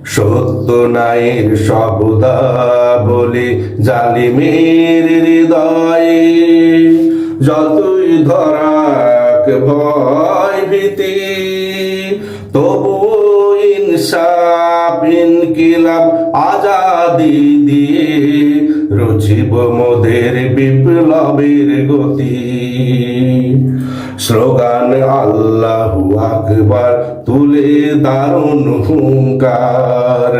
সত্য নায়ের শব্দা বলে জালিমের হৃদয়ে যতই ধরাক ভয় ভীতি, তবু ইনসাফ ইনকিলাব আজাদি দিয়ে রচিব মোদের বিপ্লবের গতি। স্লোগান আল্লাহু আকবার তুলে দারুণ হুঙ্কার,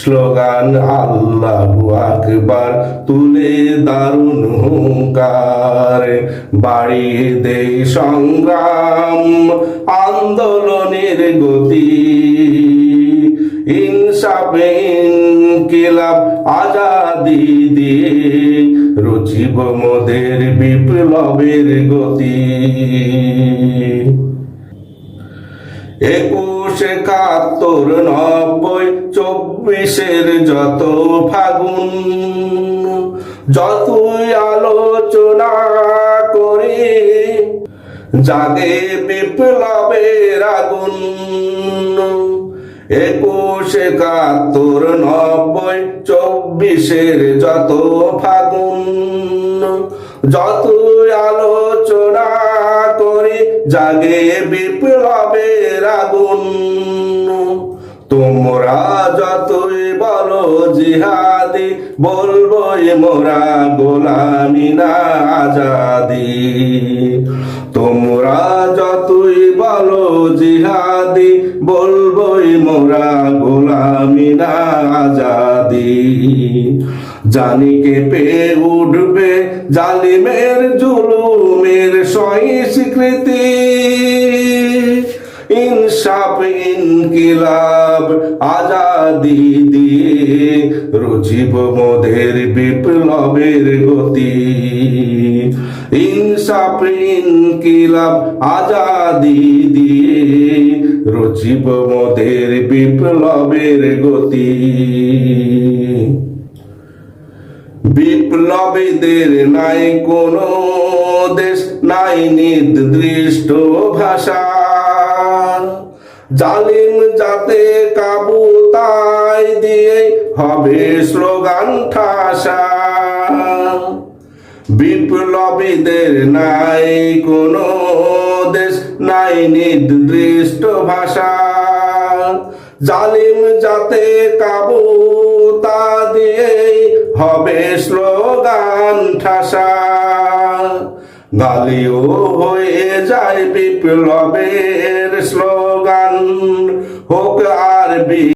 স্লোগান আল্লাহু আকবার তুলে দারুণ হুঙ্কার, বাড়িয়ে দেয় সংগ্রাম আন্দোলনের গতি। ইনসাফ ইনকিলাব আজাদি দিয়ে রচিব মোদের বিপ্লবের গতি। 21, 71, 90, 24 যত ফাগুন, যতই আলোচনা করি জাগে বিপ্লবের আগুন। 21, 71, 90, 24 যত ফাগুন, যতই আলোচনা করি জাগে বিপ্লবের আগুন। তোমরা যতই বলো জিহাদি, বলবোই মোরা গোলামি না আজাদি। তোমরা যতই বলো জিহাদি, বলবোই মোরা গোলামি না আজাদি। জানি কেঁপে উঠবে জালিমের জুলুমের স্বীকৃতি, ইনসাফ ইনকিলাব আজাদি দিয়ে রচিব মোদের বিপ্লবের গতি। ইনসাফ ইনকিলাব আজাদি দিয়ে রচিব মোদের বিপ্লবের গতি। বিপ্লবীদের নাই কোনো দেশ, নাই নির্দিষ্ট ভাষা, জালিম যাতে কাবু তাই দিয়ে হবে স্লোগান ঠাসা। বিপ্লবীদের নাই কোনো দেশ, নাই নির্দিষ্ট ভাষা, জালিম যাতে কাবু তা দিয়ে হবে স্লোগান ঠাসা। গালিও হয়ে যায় বিপ্লবের স্লোগান, হোক আরবি